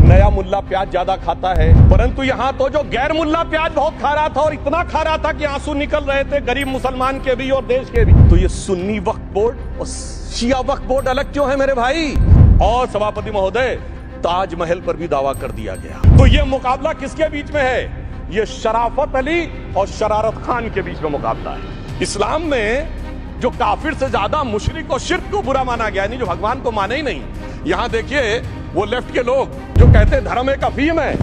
नया मुल्ला प्याज ज्यादा खाता है, परंतु यहाँ तो जो गैर मुल्ला प्याज बहुत खा रहा था और इतना खा रहा था कि आंसू निकल रहे थे गरीब मुसलमान के भी और देश के भी। तो ये सुन्नी वक्फ बोर्ड और शिया वक्फ बोर्ड अलग क्यों है मेरे भाई? और सभापति महोदय, ताजमहल पर भी दावा कर दिया गया। तो ये मुकाबला किसके बीच में है? ये शराफत अली और शरारत खान के बीच में मुकाबला है। इस्लाम में जो काफिर से ज्यादा मुशरिक और शिर्क को बुरा माना गया, नहीं जो भगवान को माने ही नहीं। यहां देखिए वो लेफ्ट के लोग जो कहते हैं धर्म एक अफीम है,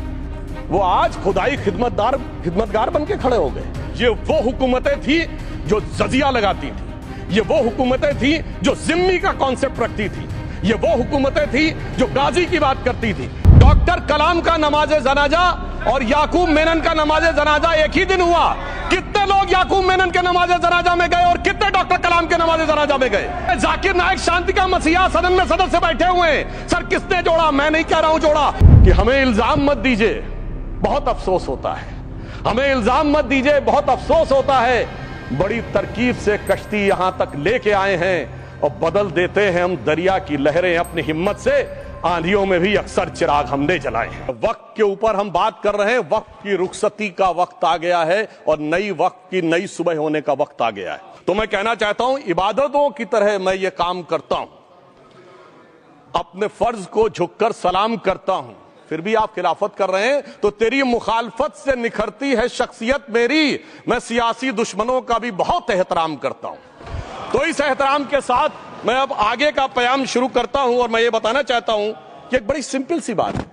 वो आज खुदाई खिदमतगार बन के खड़े हो गए। ये वो हुकूमतें थी जो जजिया लगाती थी, ये वो हुकूमतें थी जो जिम्मी का कॉन्सेप्ट रखती थी, ये वो हुकूमतें थी जो गाजी की बात करती थी। डॉक्टर कलाम का नमाजे जनाजा और याकूब मेनन का नमाजे जनाजा एक ही दिन हुआ। कितने लोग याकूब मेनन के नमाजे जनाजा में गए और कितने डॉक्टर कलाम के नमाजे जनाजा में गए? जाकिर नायक शांति का मसीहा सदन में सदस्य बैठे हुए हैं। सर किसने जोड़ा? मैं नहीं कह रहा हूं जोड़ा। कि हमें इल्जाम मत दीजिए, बहुत अफसोस होता है। हमें इल्जाम मत दीजिए, बहुत अफसोस होता है। बड़ी तरकीब से कश्ती यहां तक लेके आए हैं और बदल देते हैं हम दरिया की लहरें अपनी हिम्मत से। आंधियों में भी अक्सर चिराग हमने जलाए हैं। वक्त के ऊपर हम बात कर रहे हैं। वक्त की रुखसती का वक्त आ गया है और नई वक्त की नई सुबह होने का वक्त आ गया है। तो मैं कहना चाहता हूं, इबादतों की तरह मैं ये काम करता हूं, अपने फर्ज को झुककर सलाम करता हूं, फिर भी आप खिलाफत कर रहे हैं तो तेरी मुखालफत से निखरती है शख्सियत मेरी। मैं सियासी दुश्मनों का भी बहुत एहतराम करता हूं। तो इस एहतराम के साथ मैं अब आगे का बयान शुरू करता हूं और मैं ये बताना चाहता हूं कि एक बड़ी सिंपल सी बात है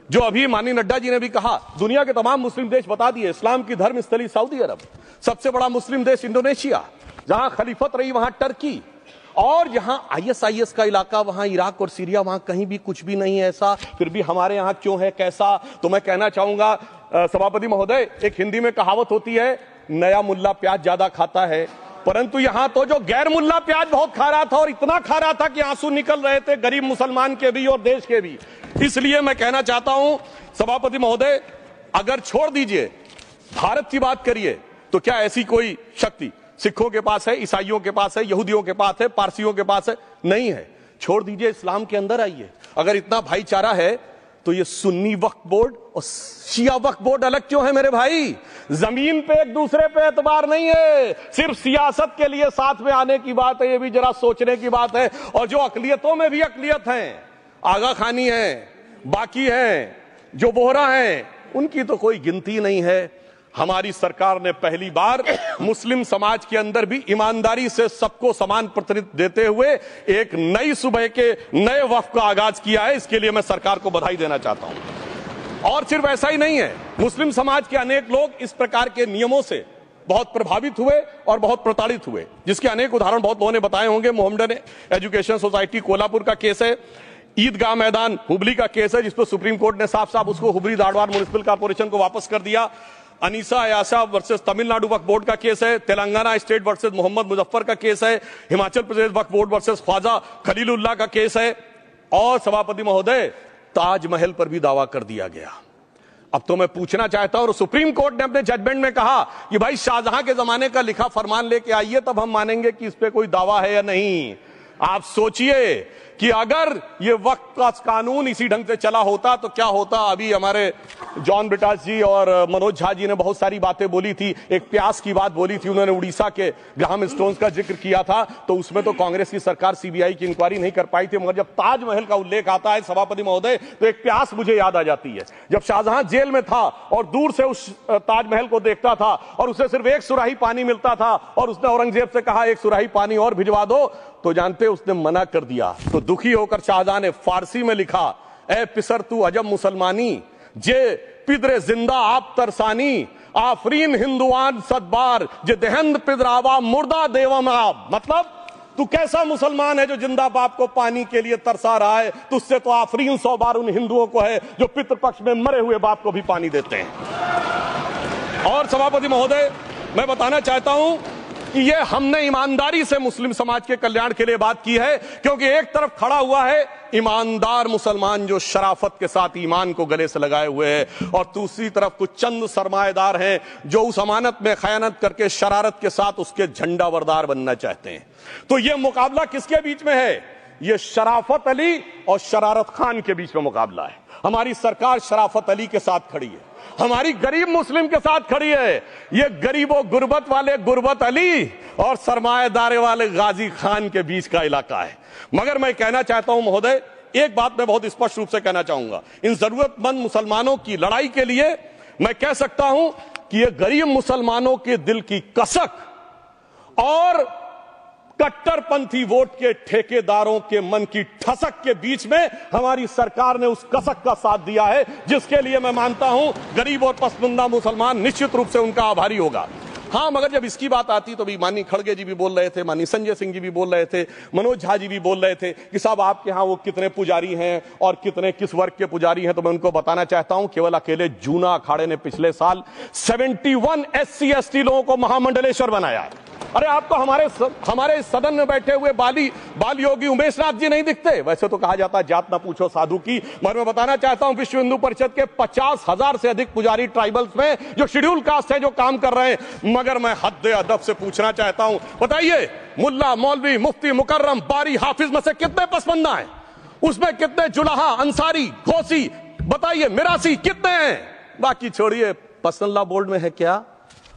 जो अभी माननीय नड्डा जी ने भी कहा। दुनिया के तमाम मुस्लिम देश बता दिए, इस्लाम की धर्म स्थली सऊदी अरब, सबसे बड़ा मुस्लिम देश इंडोनेशिया, जहां खलीफत रही वहां टर्की, और जहां ISIS का इलाका वहां इराक और सीरिया, वहां कहीं भी कुछ भी नहीं है ऐसा। फिर भी हमारे यहां क्यों है, कैसा? तो मैं कहना चाहूंगा सभापति महोदय, एक हिंदी में कहावत होती है, नया मुल्ला प्याज ज्यादा खाता है, परंतु यहां तो जो गैर मुल्ला प्याज बहुत खा रहा था और इतना खा रहा था कि आंसू निकल रहे थे गरीब मुसलमान के भी और देश के भी। इसलिए मैं कहना चाहता हूं सभापति महोदय, अगर छोड़ दीजिए भारत की बात करिए तो क्या ऐसी कोई शक्ति सिखों के पास है, ईसाइयों के पास है, यहूदियों के पास है, पारसियों के पास है? नहीं है। छोड़ दीजिए, इस्लाम के अंदर आइए। अगर इतना भाईचारा है तो ये सुन्नी वक्फ बोर्ड और शिया वक्फ बोर्ड अलग क्यों है मेरे भाई? जमीन पे एक दूसरे पे एतबार नहीं है, सिर्फ सियासत के लिए साथ में आने की बात है। ये भी जरा सोचने की बात है। और जो अकलियतों में भी अकलियत है, आगा खानी है, बाकी है, जो बोहरा है, उनकी तो कोई गिनती नहीं है। हमारी सरकार ने पहली बार मुस्लिम समाज के अंदर भी ईमानदारी से सबको समान प्रतिनिधित्व देते हुए एक नई सुबह के नए वक्फ का आगाज किया है। इसके लिए मैं सरकार को बधाई देना चाहता हूं। और सिर्फ ऐसा ही नहीं है, मुस्लिम समाज के अनेक लोग इस प्रकार के नियमों से बहुत प्रभावित हुए और बहुत प्रताड़ित हुए, जिसके अनेक उदाहरण बहुत लोगों ने बताए होंगे। मोहम्मडन एजुकेशन सोसाइटी कोल्हापुर का केस है, ईदगाह मैदान हुबली का केस है, जिस पर सुप्रीम कोर्ट ने साफ साफ उसको हुबली धारवाड़ म्युनिसिपल कॉर्पोरेशन को वापस कर दिया। अनीसा अयाशा वर्सेस तमिलनाडु वक्फ बोर्ड का केस है, तेलंगाना स्टेट वर्सेस मोहम्मद मुजफ्फर का केस है, हिमाचल प्रदेश वक्फ बोर्ड वर्सेस ख्वाजा खलीलुल्लाह का केस है, और सभापति महोदय ताजमहल पर भी दावा कर दिया गया। अब तो मैं पूछना चाहता हूं, और सुप्रीम कोर्ट ने अपने जजमेंट में कहा कि भाई शाहजहां के जमाने का लिखा फरमान लेके आइए, तब हम मानेंगे कि इस पे कोई दावा है या नहीं। आप सोचिए कि अगर ये वक्त का कानून इसी ढंग से चला होता तो क्या होता। अभी हमारे जॉन ब्रिटास जी और मनोज झा जी ने बहुत सारी बातें बोली थी। एक प्यास की बात बोली थी उन्होंने, उड़ीसा के ग्राहम स्टोन्स का जिक्र किया था, तो उसमें तो कांग्रेस की सरकार CBI की इंक्वायरी नहीं कर पाई थी। मगर जब ताजमहल का उल्लेख आता है सभापति महोदय, तो एक प्यास मुझे याद आ जाती है। जब शाहजहां जेल में था और दूर से उस ताजमहल को देखता था और उसे सिर्फ एक सुराही पानी मिलता था और उसने औरंगजेब से कहा एक सुराही पानी और भिजवा दो, तो जानते उसने मना कर दिया। तो दुखी होकर शाहजहां ने फारसी में लिखा, ए पिसर तू अजब मुसलमानी, जे पिदरे जिंदा आप तरसानी, आफरीन हिंदुआन सदबार, जे देहंद पिदरावा मुर्दा देवम आप। मतलब तू कैसा मुसलमान है जो जिंदा बाप को पानी के लिए तरसा रहा है? तुझसे तो आफरीन 100 बार उन हिंदुओं को है जो पितृपक्ष में मरे हुए बाप को भी पानी देते हैं। और सभापति महोदय, मैं बताना चाहता हूं कि ये हमने ईमानदारी से मुस्लिम समाज के कल्याण के लिए बात की है, क्योंकि एक तरफ खड़ा हुआ है ईमानदार मुसलमान जो शराफत के साथ ईमान को गले से लगाए हुए हैं, और दूसरी तरफ कुछ चंद सरमाएदार हैं जो उस अमानत में खयानत करके शरारत के साथ उसके झंडा बरदार बनना चाहते हैं। तो ये मुकाबला किसके बीच में है? ये शराफत अली और शरारत खान के बीच में मुकाबला है। हमारी सरकार शराफत अली के साथ खड़ी है, हमारी गरीब मुस्लिम के साथ खड़ी है। ये गरीबों गुर्बत वाले गुर्बत अली और सरमाएदारे वाले गाजी खान के बीच का इलाका है। मगर मैं कहना चाहता हूं महोदय, एक बात मैं बहुत स्पष्ट रूप से कहना चाहूंगा, इन जरूरतमंद मुसलमानों की लड़ाई के लिए मैं कह सकता हूं कि ये गरीब मुसलमानों के दिल की कसक और कट्टरपंथी वोट के ठेकेदारों के मन की ठसक के बीच में हमारी सरकार ने उस कसक का साथ दिया है, जिसके लिए मैं मानता हूं गरीब और पसमानदा मुसलमान निश्चित रूप से उनका आभारी होगा। हां, मगर जब इसकी बात आती तो भी माननीय खड़गे जी भी बोल रहे थे, माननीय संजय सिंह जी भी बोल रहे थे, मनोज झा जी भी बोल रहे थे कि साहब आपके यहां वो कितने पुजारी हैं और कितने किस वर्ग के पुजारी हैं। तो मैं उनको बताना चाहता हूं, केवल अकेले जूना अखाड़े ने पिछले साल 71 SC ST लोगों को महामंडलेश्वर बनाया है। अरे आपको हमारे सदन में बैठे हुए बाल योगी उमेश नाथ जी नहीं दिखते? वैसे तो कहा जाता है जात ना पूछो साधु की, मगर मैं बताना चाहता हूं विश्व हिंदू परिषद के 50,000 से अधिक पुजारी ट्राइबल्स में जो शेड्यूल कास्ट है जो काम कर रहे हैं। मगर मैं हद अदब से पूछना चाहता हूं, बताइए मुल्ला, मौलवी, मुफ्ती, मुकर्रम, बारी, हाफिज में से कितने पसमंदा हैं? उसमें कितने जुलाहा, अंसारी, घोसी, बताइए मिरासी कितने हैं? बाकी छोड़िए, पर्सनल लॉ बोर्ड में है क्या?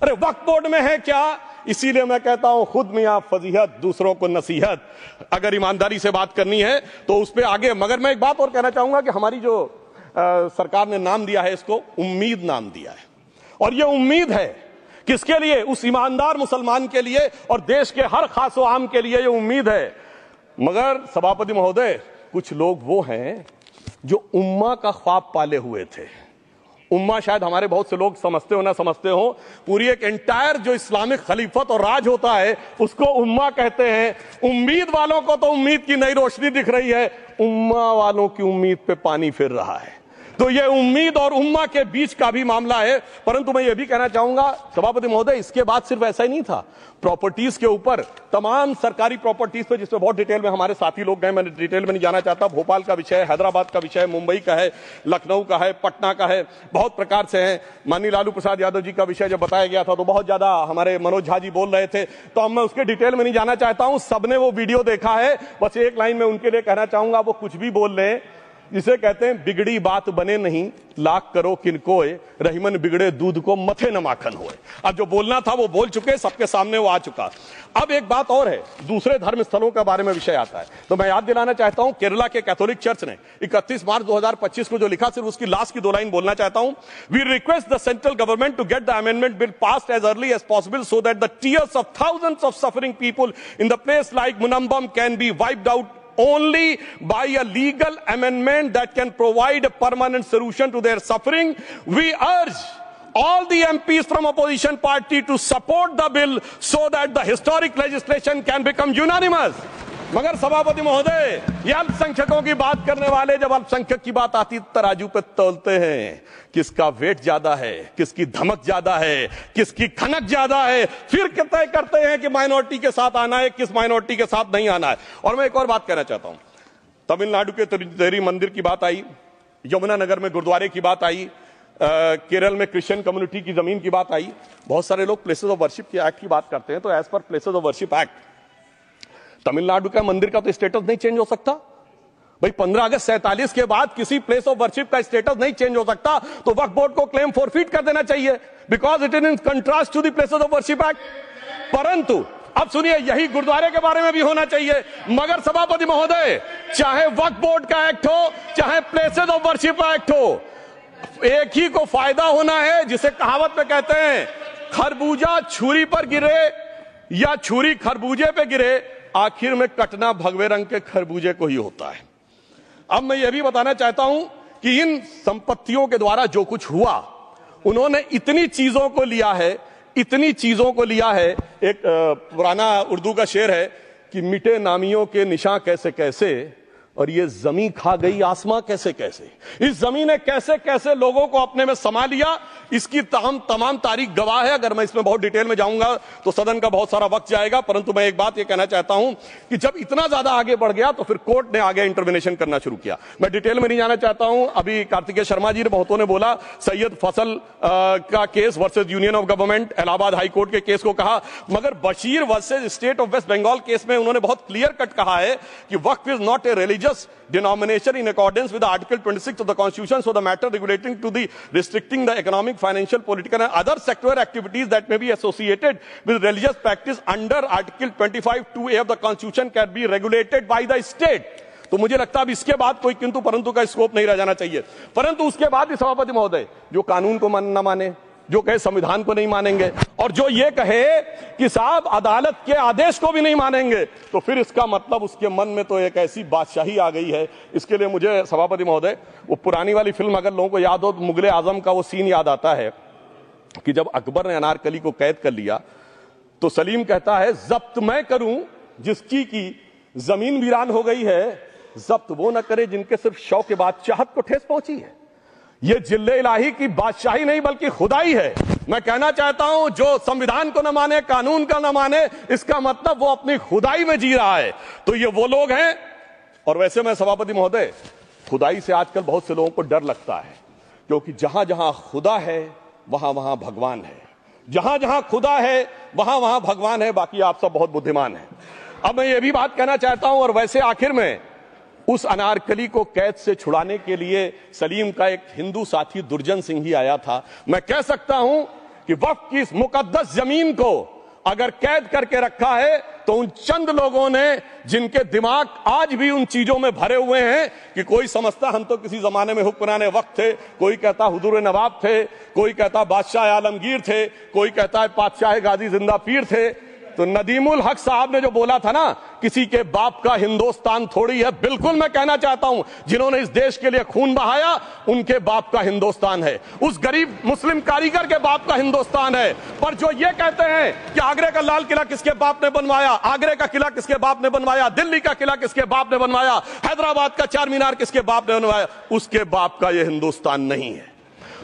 अरे वक्फ बोर्ड में है क्या? इसीलिए मैं कहता हूं खुद मियां फजीहत, दूसरों को नसीहत। अगर ईमानदारी से बात करनी है तो उस पर आगे। मगर मैं एक बात और कहना चाहूंगा कि हमारी जो सरकार ने नाम दिया है, इसको उम्मीद नाम दिया है, और ये उम्मीद है किसके लिए? उस ईमानदार मुसलमान के लिए और देश के हर खास व आम के लिए ये उम्मीद है। मगर सभापति महोदय, कुछ लोग वो हैं जो उम्मा का ख्वाब पाले हुए थे। उम्मा शायद हमारे बहुत से लोग समझते हो ना समझते हो, पूरी एक एंटायर जो इस्लामिक खलीफत और राज होता है उसको उम्मा कहते हैं। उम्मीद वालों को तो उम्मीद की नई रोशनी दिख रही है, उम्मा वालों की उम्मीद पे पानी फिर रहा है। तो ये उम्मीद और उम्मा के बीच का भी मामला है। परंतु मैं ये भी कहना चाहूंगा सभापति महोदय, इसके बाद सिर्फ ऐसा ही नहीं था, प्रॉपर्टीज के ऊपर, तमाम सरकारी प्रॉपर्टीज पे, जिसमें बहुत डिटेल में हमारे साथी लोग गए, मैं डिटेल में नहीं जाना चाहता। भोपाल का विषय, हैदराबाद का विषय, मुंबई का है, लखनऊ का है, पटना का है, बहुत प्रकार से है। माननीय लालू प्रसाद यादव जी का विषय जब बताया गया था तो बहुत ज्यादा हमारे मनोज झा जी बोल रहे थे, तो अब मैं उसके डिटेल में नहीं जाना चाहता हूं। सबने वो वीडियो देखा है। बस एक लाइन में उनके लिए कहना चाहूंगा, वो कुछ भी बोल रहे हैं, जिसे कहते हैं बिगड़ी बात बने नहीं, लाख करो किनकोए, रहीमन बिगड़े दूध को मथे न माखन होए। अब जो बोलना था वो बोल चुके, सबके सामने वो आ चुका। अब एक बात और है, दूसरे धर्म स्थलों के बारे में विषय आता है, तो मैं याद दिलाना चाहता हूं, केरला के कैथोलिक चर्च ने 31 मार्च 2025 को जो लिखा, सिर्फ उसकी लास्ट की 2 लाइन बोलना चाहता हूं। We request the central government to get the amendment bill passed as early as possible so that the tears of thousands of suffering people in the place like Munambam can be wiped out only by a legal amendment that can provide a permanent solution to their suffering. We urge all the MPs from opposition party to support the bill so that the historic legislation can become unanimous. मगर सभापति महोदय, ये अल्पसंख्यकों की बात करने वाले जब अल्पसंख्यक की बात आती तराजू पे तौलते हैं, किसका वेट ज्यादा है, किसकी धमक ज्यादा है, किसकी खनक ज्यादा है, फिर तय करते हैं कि माइनॉरिटी के साथ आना है, किस माइनॉरिटी के साथ नहीं आना है। और मैं एक और बात कहना चाहता हूं, तमिलनाडु के तिरुचेरी मंदिर की बात आई, यमुनानगर में गुरुद्वारे की बात आई, केरल में क्रिश्चियन कम्युनिटी की जमीन की बात आई। बहुत सारे लोग प्लेसेस ऑफ वर्शिप के एक्ट की बात करते हैं, तो as per places of worship act Tamil Nadu का मंदिर का तो स्टेटस नहीं चेंज हो सकता भाई। 15 अगस्त 47 के बाद किसी प्लेस ऑफ वर्शिप का स्टेटस नहीं चेंज हो सकता, तो वक्फ बोर्ड को क्लेम फॉरफीट कर देना चाहिए, because it is in contrast to the places of worship act. परंतु अब सुनिए, यही गुरुद्वारे के बारे में भी होना चाहिए। मगर सभापति महोदय, चाहे वक्फ बोर्ड का एक्ट हो, चाहे प्लेसेस ऑफ वर्शिप एक्ट हो, एक ही को फायदा होना है, जिसे कहावत में कहते हैं, खरबूजा छुरी पर गिरे या छुरी खरबूजे पे गिरे, आखिर में कटना भगवे रंग के खरबूजे को ही होता है। अब मैं यह भी बताना चाहता हूं कि इन संपत्तियों के द्वारा जो कुछ हुआ, उन्होंने इतनी चीजों को लिया है, इतनी चीजों को लिया है। एक पुराना उर्दू का शेर है कि मिटे नामियों के निशान कैसे कैसे, और ये जमीन खा गई आसमां कैसे कैसे। इस जमीन ने कैसे कैसे लोगों को अपने में समा लिया, इसकी तमाम तारीख गवाह है। अगर मैं इसमें बहुत डिटेल में जाऊंगा तो सदन का बहुत सारा वक्त जाएगा, परंतु मैं एक बात ये कहना चाहता हूं कि जब इतना ज्यादा आगे बढ़ गया तो फिर कोर्ट ने आगे इंटरवेनेशन करना शुरू किया। मैं डिटेल में नहीं जाना चाहता हूं। अभी कार्तिकेय शर्मा जी ने, बहुतों ने बोला सैयद फसल का case versus union of government, Allahabad high court के केस को कहा, मगर Bashir versus state of West Bengal case में उन्होंने बहुत क्लियर कट कहा है कि waqf is not a religious religious denomination in accordance with Article 26 of the Constitution, so the matter regulating to the restricting the economic, financial, political and other sectoral activities that may be associated with religious practice under Article 25(2)(a) of the Constitution can be regulated by the state. तो मुझे लगता है अब इसके बाद कोई किंतु परंतु का स्कोप नहीं रह जाना चाहिए। परंतु उसके बाद भी सभापति महोदय जो कानून को न माने, जो कहे संविधान को नहीं मानेंगे और जो ये कहे कि साहब अदालत के आदेश को भी नहीं मानेंगे, तो फिर इसका मतलब उसके मन में तो एक ऐसी बादशाही आ गई है। इसके लिए मुझे सभापति महोदय वो पुरानी वाली फिल्म अगर लोगों को याद हो तो मुगले आजम का वो सीन याद आता है कि जब अकबर ने अनारकली को कैद कर लिया तो सलीम कहता है जब्त मैं करूं जिसकी की जमीन वीरान हो गई है, जब्त वो न करे जिनके सिर्फ शौ के बाद चाहत को ठेस पहुंची है। ये जिल्ले इलाही की बादशाही नहीं बल्कि खुदाई है। मैं कहना चाहता हूं जो संविधान को न माने, कानून का न माने, इसका मतलब वो अपनी खुदाई में जी रहा है। तो ये वो लोग हैं। और वैसे मैं सभापति महोदय खुदाई से आजकल बहुत से लोगों को डर लगता है, क्योंकि जहां जहां खुदा है वहां वहां भगवान है, जहां जहां खुदा है वहां वहां भगवान है। बाकी आप सब बहुत बुद्धिमान हैं। अब मैं ये भी बात कहना चाहता हूं, और वैसे आखिर में उस अनारकली को कैद से छुड़ाने के लिए सलीम का एक हिंदू साथी दुर्जन सिंह ही आया था। मैं कह सकता हूं कि वक्फ की इस मुकद्दस जमीन को अगर कैद करके रखा है तो उन चंद लोगों ने जिनके दिमाग आज भी उन चीजों में भरे हुए हैं कि कोई समझता हम तो किसी जमाने में हुक्मरान वक्त थे, कोई कहता हुजूर नवाब थे, कोई कहता बादशाह आलमगीर थे, कोई कहता है बादशाह गाजी जिंदा पीर थे। तो नदीमुल हक साहब ने जो बोला था ना, किसी के बाप का हिंदुस्तान थोड़ी है, बिल्कुल मैं कहना चाहता हूं जिन्होंने इस देश के लिए खून बहाया उनके बाप का हिंदुस्तान है, उस गरीब मुस्लिम कारीगर के बाप का हिंदुस्तान है। पर जो ये कहते हैं कि आगरे का लाल किला किसके बाप ने बनवाया, आगरे का किला किसके बाप ने बनवाया, दिल्ली का किला किसके बाप ने बनवाया, हैदराबाद का चार मीनार किसके बाप ने बनवाया, उसके बाप का यह हिंदुस्तान नहीं है।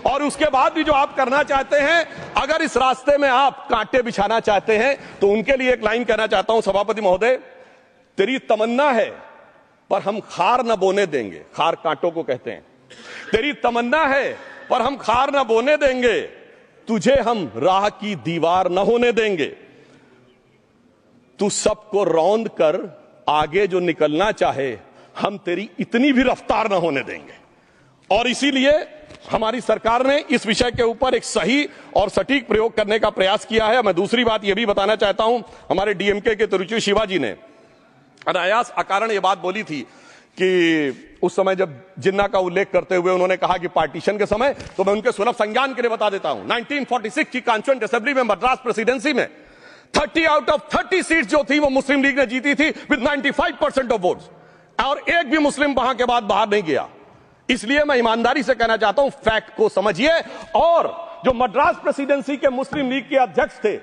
और उसके बाद भी जो आप करना चाहते हैं, अगर इस रास्ते में आप कांटे बिछाना चाहते हैं, तो उनके लिए एक लाइन कहना चाहता हूं सभापति महोदय, तेरी तमन्ना है पर हम खार न बोने देंगे, खार कांटों को कहते हैं, तेरी तमन्ना है पर हम खार न बोने देंगे, तुझे हम राह की दीवार न होने देंगे, तू सबको रौंद कर आगे जो निकलना चाहे हम तेरी इतनी भी रफ्तार न होने देंगे। और इसीलिए हमारी सरकार ने इस विषय के ऊपर एक सही और सटीक प्रयोग करने का प्रयास किया है। मैं दूसरी बात यह भी बताना चाहता हूं, हमारे डीएमके के तिरुचि शिवाजी ने अनायास अकारण यह बात बोली थी कि उस समय जब जिन्ना का उल्लेख करते हुए उन्होंने कहा कि पार्टीशन के समय, तो मैं उनके सुलभ संज्ञान के लिए बता देता हूं, 1946 की कॉन्स्टिट्यूएंट असेंबली में मद्रास प्रेसिडेंसी में 30 आउट ऑफ 30 सीट जो थी वो मुस्लिम लीग ने जीती थी विद 95% ऑफ वोट्स, और एक भी मुस्लिम वहां के बाद बाहर नहीं गया। इसलिए मैं ईमानदारी से कहना चाहता हूं, फैक्ट को समझिए। और जो मद्रास प्रेसिडेंसी के मुस्लिम लीग के अध्यक्ष थे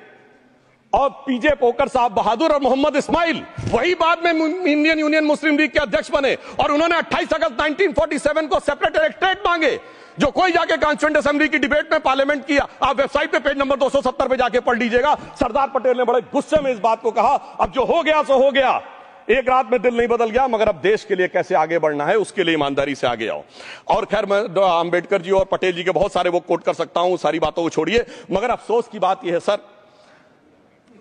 और पीजे पोकर साहब बहादुर और मोहम्मद इस्माइल, वही बाद में इंडियन यूनियन मुस्लिम लीग के अध्यक्ष बने, और उन्होंने 28 अगस्त 1947 को सेपरेट इलेक्टोरेट मांगे, जो कोई जाके कॉन्स्टिट्यूएंट असेंबली की डिबेट में पार्लियामेंट किया। आप वेबसाइट पे पेज नंबर 270 पे जाके पढ़ लीजिएगा। सरदार पटेल ने बड़े गुस्से में इस बात को कहा, अब जो हो गया सो हो गया, एक रात में दिल नहीं बदल गया, मगर अब देश के लिए कैसे आगे बढ़ना है उसके लिए ईमानदारी से आगे आओ। और खैर मैं अंबेडकर जी और पटेल जी के बहुत सारे वो कोट कर सकता हूं, सारी बातों को छोड़िए, मगर अफसोस की बात यह है सर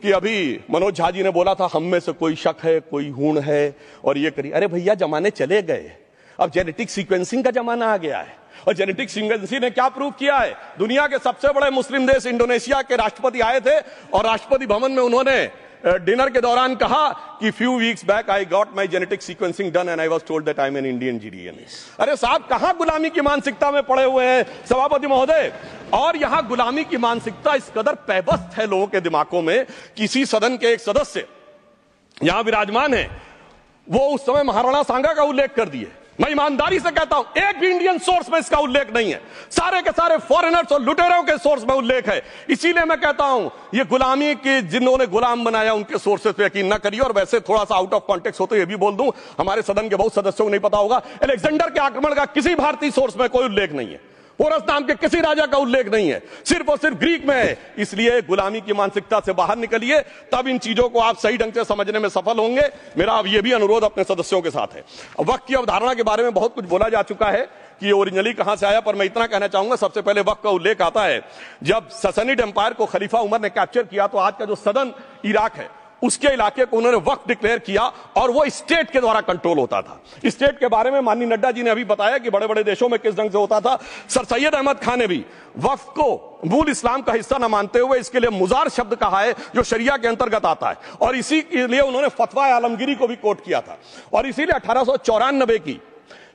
कि अभी मनोज झा जी ने बोला था हम में से कोई शक है, कोई हूण है और ये करिए। अरे भैया जमाने चले गए, अब जेनेटिक सीक्वेंसिंग का जमाना आ गया है। और जेनेटिक सीक्वेंसिंग ने क्या प्रूव किया है, दुनिया के सबसे बड़े मुस्लिम देश इंडोनेशिया के राष्ट्रपति आए थे और राष्ट्रपति भवन में उन्होंने डिनर के दौरान कहा कि few weeks back I got my genetic sequencing done and I was told that I am an Indian gDNA. अरे साहब कहां गुलामी की मानसिकता में पड़े हुए हैं सभापति महोदय। और यहां गुलामी की मानसिकता इस कदर पैबस्त है लोगों के दिमागों में। किसी सदन के एक सदस्य यहां विराजमान है, वो उस समय महाराणा सांगा का उल्लेख कर दिए। मैं ईमानदारी से कहता हूं एक भी इंडियन सोर्स में इसका उल्लेख नहीं है, सारे के सारे फॉरेनर्स और लुटेरों के सोर्स में उल्लेख है। इसीलिए मैं कहता हूं ये गुलामी के जिन्होंने गुलाम बनाया उनके सोर्सेस पे यकीन ना करिए। और वैसे थोड़ा सा आउट ऑफ कॉन्टेक्स्ट हो तो ये भी बोल दूं, हमारे सदन के बहुत सदस्यों को नहीं पता होगा, अलेक्जेंडर के आक्रमण का किसी भारतीय सोर्स में कोई उल्लेख नहीं है, पोरस नाम के किसी राजा का उल्लेख नहीं है, सिर्फ और सिर्फ ग्रीक में है। इसलिए गुलामी की मानसिकता से बाहर निकलिए, तब इन चीजों को आप सही ढंग से समझने में सफल होंगे। मेरा अब यह भी अनुरोध अपने सदस्यों के साथ है। वक्त की अवधारणा के बारे में बहुत कुछ बोला जा चुका है कि ये ओरिजिनली कहां से आया, पर मैं इतना कहना चाहूंगा, सबसे पहले वक्त का उल्लेख आता है जब ससनिड एम्पायर को खलीफा उमर ने कैप्चर किया, तो आज का जो सदन इराक है उसके इलाके को उन्होंने वक्फ डिक्लेयर किया और वो स्टेट के द्वारा कंट्रोल होता था। स्टेट के बारे में माननीय नड्डा जी ने अभी बताया कि बड़े बड़े देशों में किस ढंग से होता था। सर सैयद अहमद खान ने भी वक्फ को मूल इस्लाम का हिस्सा न मानते हुए इसके लिए मुजार शब्द कहा है जो शरिया के अंतर्गत आता है, और इसी के लिए उन्होंने फतवा आलमगीरी को भी कोट किया था। और इसीलिए 1894 की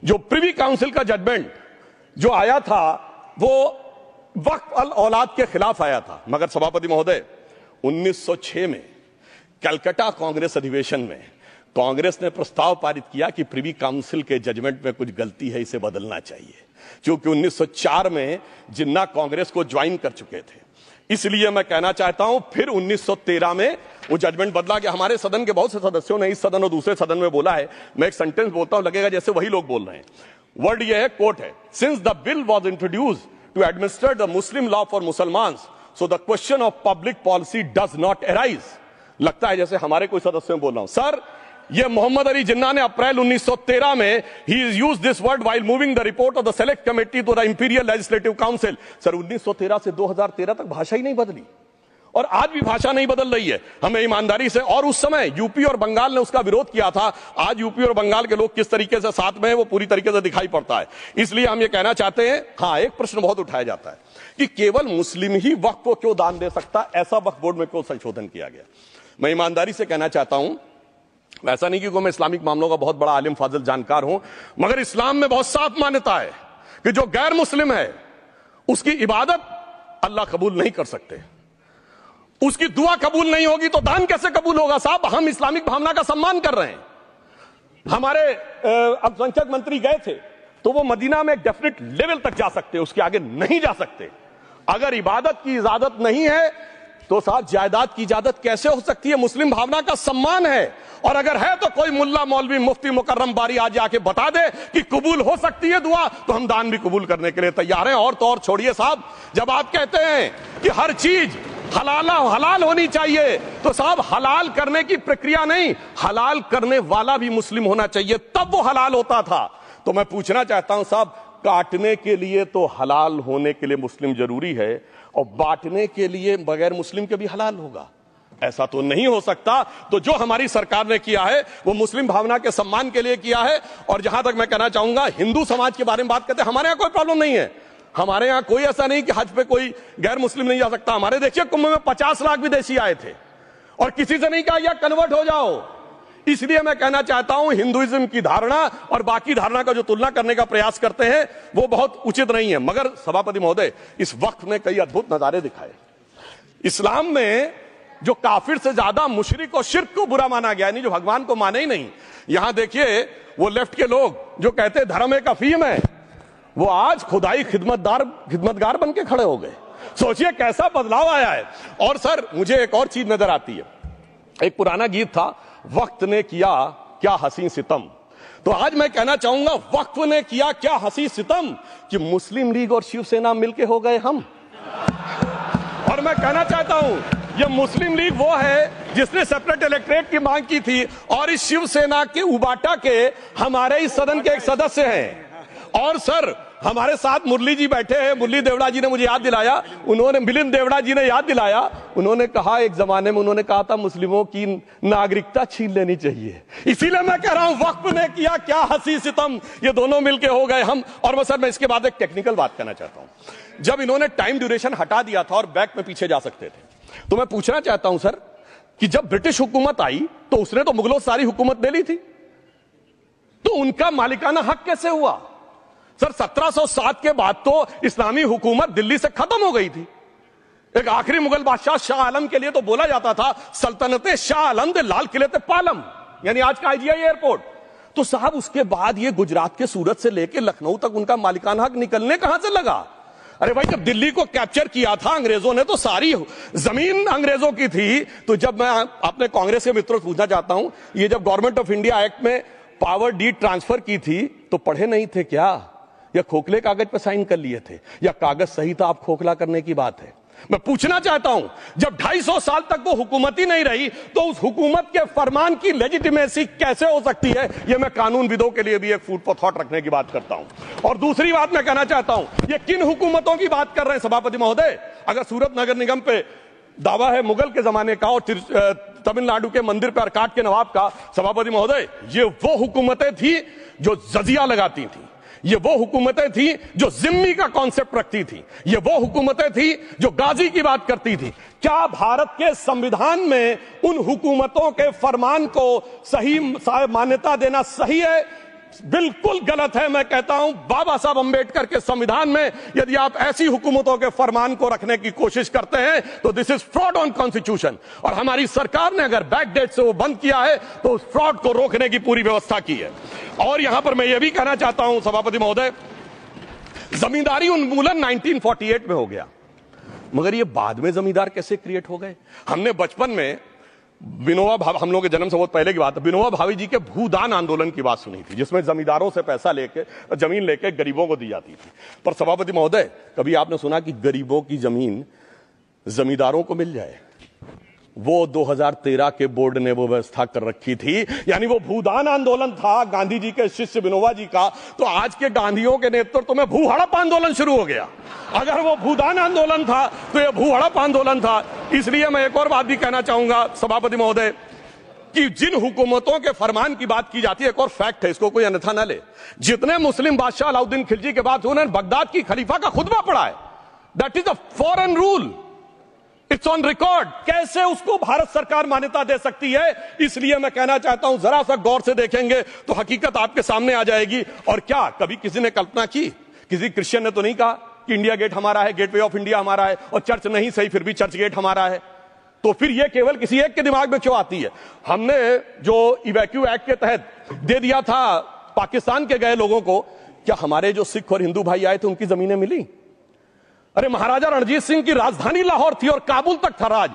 जो प्रिवी काउंसिल का जजमेंट जो आया था वो वक्फ अल औलाद के खिलाफ आया था। मगर सभापति महोदय 1906 में कलकत्ता कांग्रेस अधिवेशन में कांग्रेस ने प्रस्ताव पारित किया कि प्रिवी काउंसिल के जजमेंट में कुछ गलती है, इसे बदलना चाहिए। क्योंकि 1904 में जिन्ना कांग्रेस को ज्वाइन कर चुके थे, इसलिए मैं कहना चाहता हूं फिर 1913 में वो जजमेंट बदला कि हमारे सदन के बहुत से सदस्यों ने इस सदन और दूसरे सदन में बोला है। मैं एक सेंटेंस बोलता हूं, लगेगा जैसे वही लोग बोल रहे हैं। वर्ड ये है, कोट है, since the bill was introduced to administer the Muslim law for Mussalmans so the question of public policy does not arise. लगता है जैसे हमारे कोई सदस्य में बोल रहा हूं। सर, ये मोहम्मद अली जिन्ना ने अप्रैल 1913 में ही is use this word while moving the report of the select committee to the imperial legislative council. Sir, 1913 से 2013 तक भाषा ही नहीं बदली और आज भी भाषा नहीं बदल रही है, हमें ईमानदारी से। और उस समय यूपी और बंगाल ने उसका विरोध किया था। आज यूपी और बंगाल के लोग किस तरीके से साथ में है वो पूरी तरीके से दिखाई पड़ता है। इसलिए हम ये कहना चाहते हैं, हाँ, एक प्रश्न बहुत उठाया जाता है कि केवल मुस्लिम ही वक्फ को क्यों दान दे सकता, ऐसा वक्फ बोर्ड में क्यों संशोधन किया गया। मैं ईमानदारी से कहना चाहता हूं, ऐसा नहीं कि मैं इस्लामिक मामलों का बहुत बड़ा आलिम फाजिल जानकार हूं, मगर इस्लाम में बहुत साफ मान्यता है कि जो गैर मुस्लिम है उसकी इबादत अल्लाह कबूल नहीं कर सकते, उसकी दुआ कबूल नहीं होगी तो दान कैसे कबूल होगा। साहब, हम इस्लामिक भावना का सम्मान कर रहे हैं। हमारे अल्पसंख्यक मंत्री गए थे तो वो मदीना में एक डेफिनेट लेवल तक जा सकते, उसके आगे नहीं जा सकते। अगर इबादत की इजाजत नहीं है तो साहब जायदाद की इजाजत कैसे हो सकती है। मुस्लिम भावना का सम्मान है, और अगर है तो कोई मुल्ला मौलवी मुफ्ती मुकर्रम बारी आज आके बता दे कि कबूल हो सकती है दुआ, तो हम दान भी कबूल करने के लिए तैयार हैं। और तो और छोड़िए साहब, जब आप कहते हैं कि हर चीज हलाल होनी चाहिए, तो साहब हलाल करने की प्रक्रिया नहीं, हलाल करने वाला भी मुस्लिम होना चाहिए, तब वो हलाल होता था। तो मैं पूछना चाहता हूं साहब, काटने के लिए तो हलाल होने के लिए मुस्लिम जरूरी है और बांटने के लिए बगैर मुस्लिम के भी हलाल होगा, ऐसा तो नहीं हो सकता। तो जो हमारी सरकार ने किया है वो मुस्लिम भावना के सम्मान के लिए किया है। और जहां तक मैं कहना चाहूंगा, हिंदू समाज के बारे में बात करते हैं, हमारे यहां कोई प्रॉब्लम नहीं है। हमारे यहां कोई ऐसा नहीं कि हज पे कोई गैर मुस्लिम नहीं जा सकता। हमारे देखिए कुंभ में 50 लाख विदेशी आए थे और किसी से नहीं कहा या कन्वर्ट हो जाओ। इसलिए मैं कहना चाहता हूं, हिंदुइज्म की धारणा और बाकी धारणा का जो तुलना करने का प्रयास करते हैं वो बहुत उचित नहीं है। मगर सभापति महोदय, इस वक्त ने कई अद्भुत नजारे दिखाए। इस्लाम में जो काफिर से ज्यादा मुशरिक और शिर्क को बुरा माना गया, नहीं जो भगवान को माने ही नहीं। यहां देखिए वो लेफ्ट के लोग जो कहते हैं धर्म एक अफीम है, वो आज खुदाई खिदमतगार बन के खड़े हो गए। सोचिए कैसा बदलाव आया है। और सर, मुझे एक और चीज नजर आती है। एक पुराना गीत था, वक्त ने किया क्या हसी सितम। तो आज मैं कहना चाहूंगा, वक्त ने किया क्या हसी सितम कि मुस्लिम लीग और शिवसेना मिलके हो गए हम। और मैं कहना चाहता हूं, ये मुस्लिम लीग वो है जिसने सेपरेट इलेक्टोरेट की मांग की थी, और इस शिवसेना के उबाटा के हमारे इस सदन के एक सदस्य हैं। और सर, हमारे साथ मुरली जी बैठे हैं, मुरली देवड़ा जी ने मुझे याद दिलाया, उन्होंने मिलिंद देवड़ा जी ने याद दिलाया, उन्होंने कहा एक जमाने में उन्होंने कहा था मुस्लिमों की नागरिकता छीन लेनी चाहिए। इसीलिए मैं कह रहा हूं, वक्त ने किया क्या हसी सितम, ये दोनों मिलके हो गए हम। और सर, मैं इसके बाद एक टेक्निकल बात करना चाहता हूं। जब इन्होंने टाइम ड्यूरेशन हटा दिया था और बैक में पीछे जा सकते थे, तो मैं पूछना चाहता हूं सर कि जब ब्रिटिश हुकूमत आई तो उसने तो मुगलों सारी हुकूमत ले ली थी, तो उनका मालिकाना हक कैसे हुआ। सर, 1707 के बाद तो इस्लामी हुकूमत दिल्ली से खत्म हो गई थी। एक आखिरी मुगल बादशाह शाह आलम के लिए तो बोला जाता था सल्तनते शाह आलम दे लाल किले ते पालम, यानी आज का IGI एयरपोर्ट। तो साहब उसके बाद ये गुजरात के सूरत से लेकर लखनऊ तक उनका मालिकाना हक निकलने कहां से लगा। अरे भाई, जब दिल्ली को कैप्चर किया था अंग्रेजों ने तो सारी जमीन अंग्रेजों की थी। तो जब मैं अपने कांग्रेस के मित्रों से पूछना चाहता हूं, ये जब गवर्नमेंट ऑफ इंडिया एक्ट में पावर डीड ट्रांसफर की थी तो पढ़े नहीं थे क्या, या खोखले कागज पर साइन कर लिए थे, या कागज सही था आप खोखला करने की बात है। मैं पूछना चाहता हूं, जब 250 साल तक वो हुकूमत ही नहीं रही तो उस हुकूमत के फरमान की लेजिटिमेसी कैसे हो सकती है। ये मैं कानून विदों के लिए भी एक फूड फॉर थॉट रखने की बात करता हूं। और दूसरी बात मैं कहना चाहता हूं, ये किन हुकूमतों की बात कर रहे हैं सभापति महोदय। अगर सूरत नगर निगम पे दावा है मुगल के जमाने का और तमिलनाडु के मंदिर पर अरकाट के नवाब का, सभापति महोदय, ये वो हुकूमतें थी जो जजिया लगाती थी, ये वो हुकूमतें थी जो जिम्मी का कॉन्सेप्ट रखती थी, ये वो हुकूमतें थी जो गाजी की बात करती थी। क्या भारत के संविधान में उन हुकूमतों के फरमान को सही मान्यता देना सही है? बिल्कुल गलत है। मैं कहता हूं बाबा साहब अंबेडकर के संविधान में यदि आप ऐसी हुकूमतों के फरमान को रखने की कोशिश करते हैं तो this is fraud on constitution. और हमारी सरकार ने अगर बैकडेट से वो बंद किया है तो उस फ्रॉड को रोकने की पूरी व्यवस्था की है। और यहां पर मैं ये भी कहना चाहता हूं सभापति महोदय, जमींदारी उन्मूलन 1948 में हो गया, मगर ये बाद में जमींदार कैसे क्रिएट हो गए? हमने बचपन में विनोबा भावे, हम लोग के जन्म से बहुत पहले की बात है, विनोबा भावे जी के भूदान आंदोलन की बात सुनी थी, जिसमें जमींदारों से पैसा लेके, जमीन लेके गरीबों को दी जाती थी। पर सभापति महोदय, कभी आपने सुना कि गरीबों की जमीन जमींदारों को मिल जाए? वो 2013 के बोर्ड ने वो व्यवस्था कर रखी थी। यानी वो भूदान आंदोलन था गांधी जी के शिष्य विनोबा जी का, तो आज के गांधियों के नेतृत्व में भू हड़प आंदोलन शुरू हो गया। अगर वो भूदान आंदोलन था तो ये भू हड़प आंदोलन था। इसलिए मैं एक और बात भी कहना चाहूंगा सभापति महोदय कि जिन हुकूमतों के फरमान की बात की जाती है, एक और फैक्ट है, इसको कोई अन्यथा न ले, जितने मुस्लिम बादशाह अलाउद्दीन खिलजी के बाद उन्होंने बगदाद की खलीफा का खुतबा पढ़ा है। That is a foreign rule, it's on record. कैसे उसको भारत सरकार मान्यता दे सकती है? इसलिए मैं कहना चाहता हूं जरा सा गौर से देखेंगे तो हकीकत आपके सामने आ जाएगी। और क्या कभी किसी ने कल्पना की, किसी क्रिश्चियन ने तो नहीं कहा कि इंडिया गेट हमारा है, गेटवे ऑफ इंडिया हमारा है, और चर्च नहीं सही फिर भी चर्च गेट हमारा है? तो फिर यह केवल किसी एक के दिमाग में क्यों आती है? हमने जो इवैक्यू एक्ट के तहत दे दिया था पाकिस्तान के गए लोगों को, क्या हमारे जो सिख और हिंदू भाई आए थे उनकी जमीनें मिली? अरे महाराजा रणजीत सिंह की राजधानी लाहौर थी और काबुल तक था राज,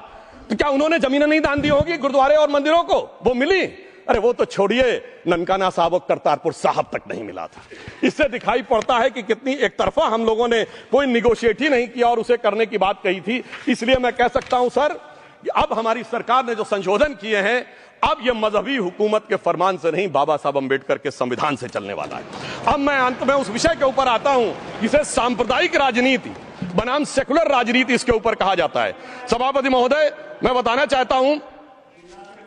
तो क्या उन्होंने जमीनें नहीं दान दी होगी गुरुद्वारे और मंदिरों को? वो मिली। अरे वो तो छोड़िए, ननकाना साहब और करतारपुर साहब तक नहीं मिला था। इससे दिखाई पड़ता है कि कितनी एक तरफा हम लोगों ने कोई निगोशिएट ही नहीं किया और उसे करने की बात कही थी। इसलिए मैं कह सकता हूं सर, अब हमारी सरकार ने जो संशोधन किए हैं, अब यह मजहबी हुकूमत के फरमान से नहीं, बाबा साहब अंबेडकर के संविधान से चलने वाला है। अब मैं अंत में उस विषय के ऊपर आता हूं जिसे सांप्रदायिक राजनीति बनाम सेकुलर राजनीति इसके ऊपर कहा जाता है। सभापति महोदय, मैं बताना चाहता हूं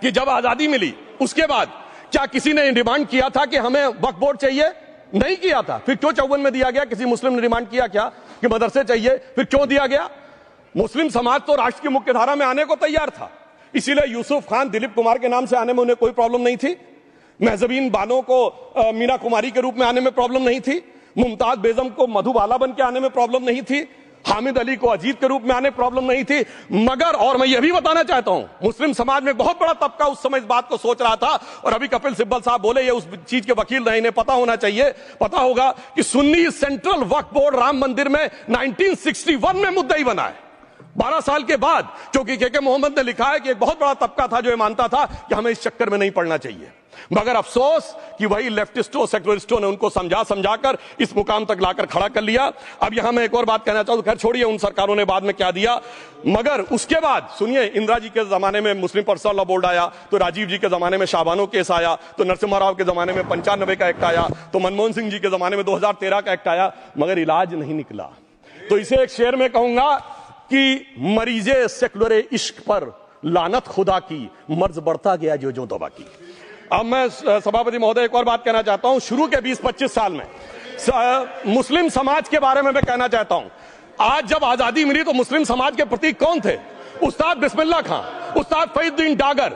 कि जब आजादी मिली उसके बाद क्या किसी ने डिमांड किया था कि हमें वक्फ बोर्ड चाहिए? नहीं किया था। फिर क्यों 54 में दिया गया? किसी मुस्लिम ने डिमांड किया क्या कि मदरसे चाहिए? फिर क्यों दिया गया? मुस्लिम समाज तो राष्ट्र की मुख्य धारा में आने को तैयार था, इसीलिए यूसुफ खान, दिलीप कुमार के नाम से आने में उन्हें कोई प्रॉब्लम नहीं थी। महजबीन बानो को मीना कुमारी के रूप में आने में प्रॉब्लम नहीं थी। मुमताज बेगम को मधुबाला बन के आने में प्रॉब्लम नहीं थी। हामिद अली को अजीत के रूप में आने प्रॉब्लम नहीं थी। मगर, और मैं यह भी बताना चाहता हूं, मुस्लिम समाज में बहुत बड़ा तबका उस समय इस बात को सोच रहा था, और अभी कपिल सिब्बल साहब बोले, ये उस चीज के वकील नहीं, इन्हें पता होना चाहिए, पता होगा कि सुन्नी सेंट्रल वक्फ बोर्ड राम मंदिर में 1961 में मुद्दई बना है, 12 साल के बाद। क्योंकि के मोहम्मद ने लिखा है कि एक बहुत बड़ा तबका था जो ये मानता था कि हमें इस चक्कर में नहीं पड़ना चाहिए। मगर अफसोस कि वही लेफ्टिस्टों, सेकुलरिस्टों ने उनको समझाकर इस मुकाम तक लाकर खड़ा कर लिया। अब यहां मैं एक और बात कहना चाहूं, खैर छोड़िए उन सरकारों ने बाद में क्या दिया, मगर उसके बाद सुनिए, इंदिरा जी के जमाने में मुस्लिम पर्सनल लॉ बोर्ड आया, तो राजीव जी के जमाने में शाहबानो केस आया, तो नरसिम्हा राव के जमाने में 95 का एक्ट आया, तो मनमोहन सिंह जी के जमाने में 2013 का एक्ट आया, मगर इलाज नहीं निकला। तो इसे एक शेर में कहूंगा कि मरीजे सेकुलर इश्क पर लानत खुदा की, मर्ज बढ़ता गया जो जो दवा की। अब मैं सभापति महोदय एक और बात कहना चाहता हूं, शुरू के 20-25 साल में मुस्लिम समाज के बारे में मैं कहना चाहता हूं। आज जब आजादी मिली तो मुस्लिम समाज के प्रतीक कौन थे? उस्ताद बिस्मिल्लाह खां, उस्ताद फरीदुद्दीन डागर,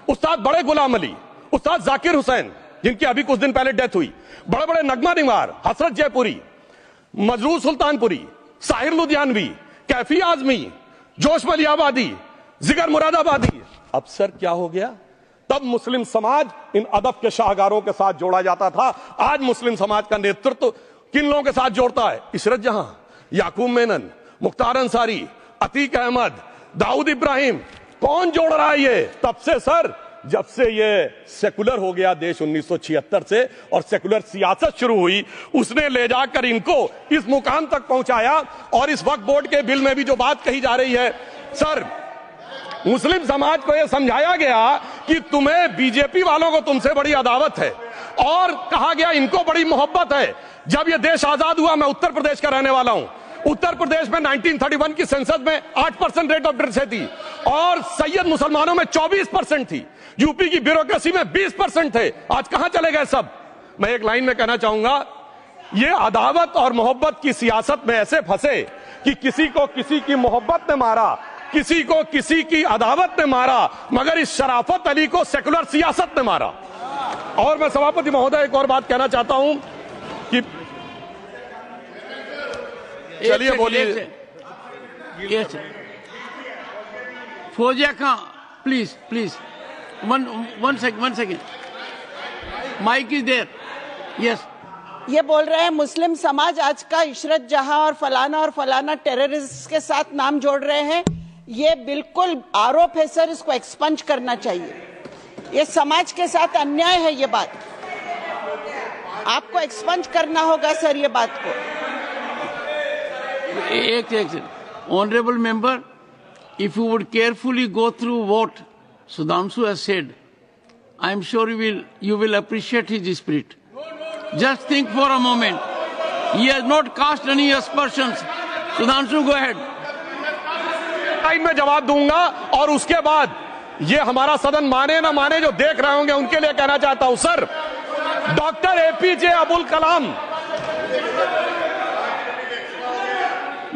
उस्ताद बड़े गुलाम अली, उस्ताद जाकिर हुसैन, जिनकी अभी कुछ दिन पहले डेथ हुई, बड़े बड़े नगमा निवार, हसरत जयपुरी, मजरूर सुल्तानपुरी, साहिर लुधियानवी, कैफी आजमी, जोश मलियाबादी, जिगर मुरादाबादी। अब सर क्या हो गया? तब मुस्लिम समाज इन अदब के शाहगारों के साथ जोड़ा जाता था। आज मुस्लिम समाज का नेतृत्व किन लोगों के साथ जोड़ता है? इशरत जहां, याकूब मेनन, मुख्तार अंसारी, अतीक अहमद, दाऊद इब्राहिम। कौन जोड़ रहा है ये? तब से सर, जब से ये सेकुलर हो गया देश 1976 से और सेकुलर सियासत शुरू हुई, उसने ले जाकर इनको इस मुकाम तक पहुंचाया। और इस वक्फ बोर्ड के बिल में भी जो बात कही जा रही है सर, मुस्लिम समाज को यह समझाया गया कि तुम्हें बीजेपी वालों को तुमसे बड़ी अदावत है, और कहा गया इनको बड़ी मोहब्बत है। जब यह देश आजाद हुआ, मैं उत्तर प्रदेश का रहने वाला हूं, उत्तर प्रदेश में 1931 की संसद में 8% रेट ऑफ डेथ थी, और सैयद मुसलमानों में 24% थी, यूपी की ब्यूरोक्रेसी में 20% थे। आज कहां चले गए सब? मैं एक लाइन में कहना चाहूंगा, ये अदावत और मोहब्बत की सियासत में ऐसे फंसे कि किसी को किसी की मोहब्बत ने मारा, किसी को किसी की अदावत ने मारा, मगर इस शराफत अली को सेकुलर सियासत ने मारा। और मैं सभापति महोदय एक और बात कहना चाहता हूं कि चलिए बोलिए। Fauzia Khan, please one second, mike is there. Yes, ये बोल रहे हैं मुस्लिम समाज आज का इशरत जहां और फलाना टेररिस्ट के साथ नाम जोड़ रहे हैं। ये बिल्कुल आरोप है सर, इसको एक्सपंज करना चाहिए। ये समाज के साथ अन्याय है, ये बात आपको एक्सपंज करना होगा सर, ये बात को। एक honourable member, if you would carefully go through what Sudhanshu has said, I am sure you will appreciate his spirit. Just think for a moment. He has not cast any aspersions. Sudhanshu, go ahead. Time में जवाब दूंगा और उसके बाद ये हमारा सदन माने ना माने जो देख रहे होंगे उनके लिए कहना चाहता हूं, sir doctor APJ Abdul Kalam.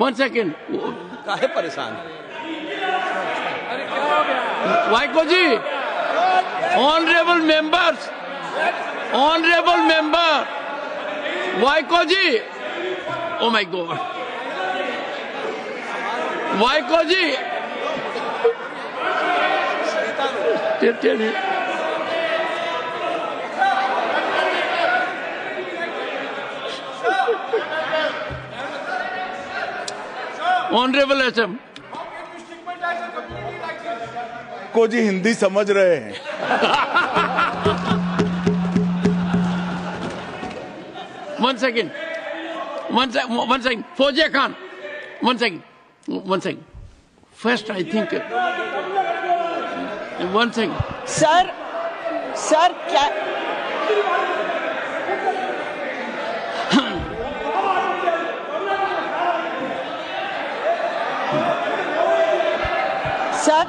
One second. काहे परेशान? Vaiko ji, honourable member, Vaiko ji, oh my God, Vaiko ji, honourable HM को जी हिंदी समझ रहे हैं। One second. Fauziya Khan, one second. First, I think. One second. Sir क्या Sir,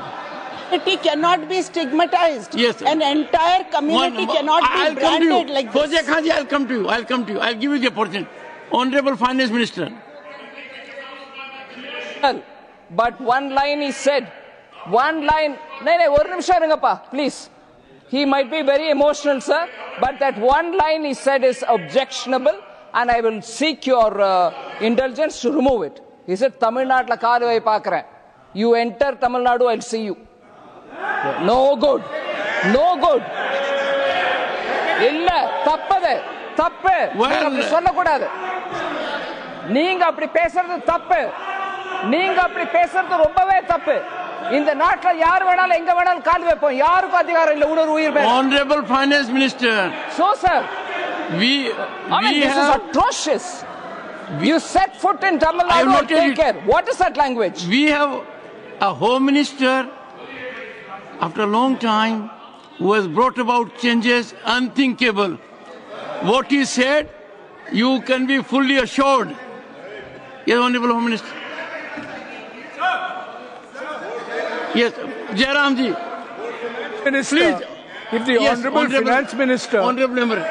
community cannot be stigmatized. Yes, sir. An entire community cannot be branded like this. Fauziya Khan ji, I'll come to you. I'll give you the opportunity. Honorable Finance Minister. But one line he said. One line. No, one nimisham irungappa, please. He might be very emotional, sir, but that one line he said is objectionable, and I will seek your indulgence to remove it. He said, Tamil Nadu la kaalu vai paakren. You enter Tamil Nadu, I'll see you. No good. No good. Illa, tappadu. Tappu. Neenga appadi solla koodadhu. Neenga appadi pesradhu tappu. Neenga appadi pesradhu rombave tappu. இந்த நாட்டுல யார் வேணாலும் எங்க வேணாலும் கால் வைப்போம். யாருக்கும் அதிகாரம் இல்ல உணர்வு உயிர் மேல. Honorable Finance Minister. So sir, this is atrocious. You set foot in Tamil Nadu and take care. What is that language? We have a Home Minister after a long time who has brought about changes unthinkable. What he said, you can be fully assured. Yes, Honorable Home Minister. Yes, Jairam ji. Minister, please. If the Honorable Finance Minister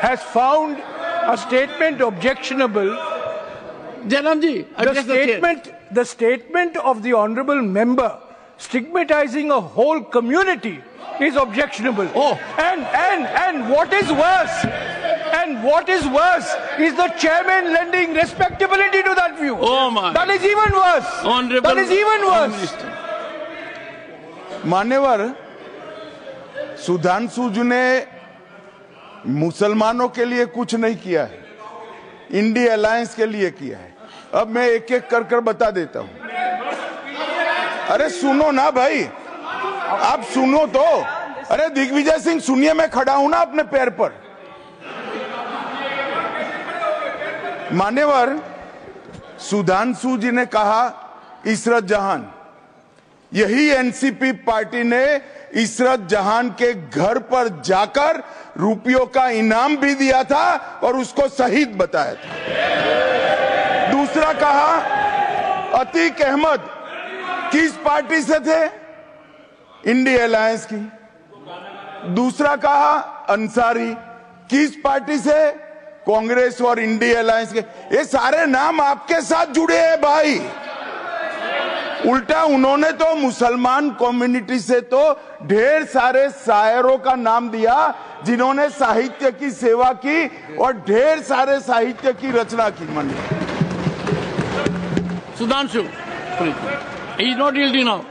has found a statement objectionable, Jairam ji, the statement of the Honorable Member stigmatizing a whole community is objectionable. Oh. And what is worse is the chairman lending respectability to that view. Oh my. That is even worse. Honorable that is even worse. मान्यवर, सुधांशु जी ने मुसलमानों के लिए कुछ नहीं किया है, India alliance के लिए किया है। अब मैं एक एक कर बता देता हूं। अरे सुनो ना भाई, आप सुनो तो। अरे दिग्विजय सिंह सुनिए, मैं खड़ा हूं ना अपने पैर पर। मान्यवर, सुधांशु जी ने कहा इशरत जहान, यही एनसीपी पार्टी ने इशरत जहान के घर पर जाकर रुपयों का इनाम भी दिया था और उसको शहीद बताया था। दूसरा कहा अतीक अहमद किस पार्टी से थे? इंडी अलायंस की, दूसरा कहा अंसारी, किस पार्टी से? कांग्रेस और इंडी अलायंस के। ये सारे नाम आपके साथ जुड़े हैं भाई। उल्टा उन्होंने तो मुसलमान कम्युनिटी से तो ढेर सारे शायरों का नाम दिया जिन्होंने साहित्य की सेवा की और ढेर सारे साहित्य की रचना की। Sudhanshu, he is not yielding now.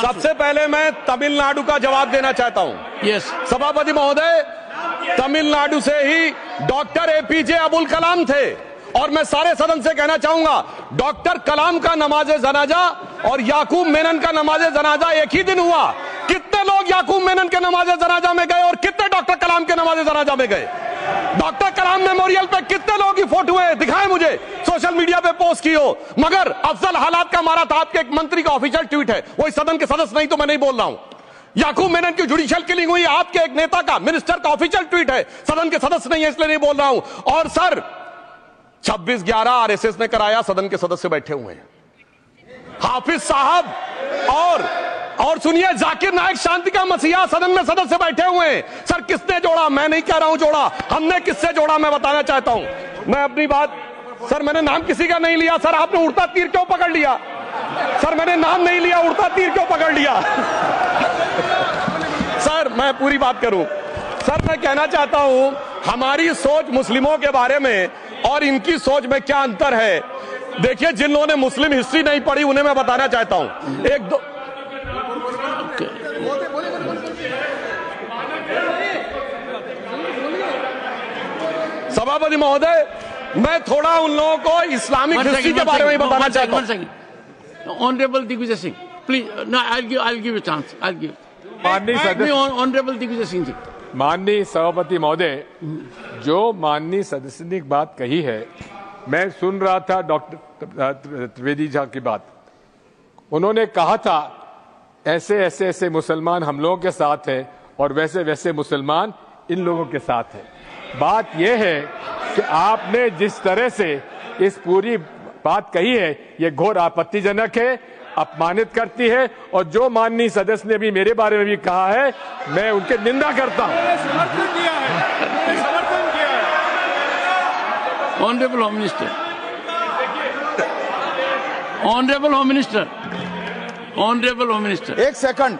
सबसे पहले मैं तमिलनाडु का जवाब देना चाहता हूं। Yes. सभापति महोदय, तमिलनाडु से ही डॉक्टर एपीजे अब्दुल कलाम थे और मैं सारे सदन से कहना चाहूंगा, डॉक्टर कलाम का नमाजे जनाजा और याकूब मेनन का नमाजे जनाजा एक ही दिन हुआ। कितने लोग याकूब मेनन के नमाजे जनाजा में गए और कितने डॉक्टर कलाम के नमाजे जनाजा में गए? डॉक्टर कलाम मेमोरियल पे कितने लोगों की फोटो है? दिखाएं मुझे, सोशल मीडिया पे पोस्ट की हो। मगर अफजल हालात का मारा था, आपके एक मंत्री का ऑफिशियल ट्वीट है, वो इस सदन के सदस्य नहीं तो मैं नहीं बोल रहा हूं। याकूब मेनन की जुडिशियल किलिंग हुई, आपके एक नेता का, मिनिस्टर का ऑफिशियल ट्वीट है, सदन के सदस्य नहीं है इसलिए नहीं बोल रहा हूं। और सर 26/11 आरएसएस ने कराया, सदन के सदस्य बैठे हुए हैं। हाफिज साहब और सुनिए, जाकिर नायक शांति का मसीहा सदन में सदस्य बैठे हुए हैं। सर किसने जोड़ा? मैं नहीं कह रहा हूं जोड़ा, हमने किससे जोड़ा मैं बताना चाहता हूं। मैं अपनी बात, सर मैंने नाम किसी का नहीं लिया। सर आपने उड़ता तीर क्यों पकड़ लिया? सर मैंने नाम नहीं लिया, उड़ता तीर क्यों पकड़ लिया? सर मैं पूरी बात करूं। सर मैं कहना चाहता हूं, हमारी सोच मुस्लिमों के बारे में और इनकी सोच में क्या अंतर है। देखिए, जिन लोगों ने मुस्लिम हिस्ट्री नहीं पढ़ी उन्हें मैं बताना चाहता हूं। एक दो सभापति महोदय, मैं थोड़ा उन लोगों को इस्लामिक हिस्ट्री के बारे में बताना चाहता हूं। Honourable Digvijaya Singh, please, no I give a chance, I give. Honourable Digvijaya Singh ji. माननीय सभापति महोदय, जो माननीय सदस्य ने बात कही है, मैं सुन रहा था डॉक्टर त्रिवेदी जी की बात। उन्होंने कहा था ऐसे ऐसे ऐसे मुसलमान हम लोगों के साथ हैं और वैसे वैसे मुसलमान इन लोगों के साथ हैं। बात यह है कि आपने जिस तरह से इस पूरी बात कही है, ये घोर आपत्तिजनक है, अपमानित करती है। और जो माननीय सदस्य ने भी मेरे बारे में भी कहा है, मैं उनकी निंदा करता हूं। Honourable home minister, honourable home minister, honourable home minister, एक second.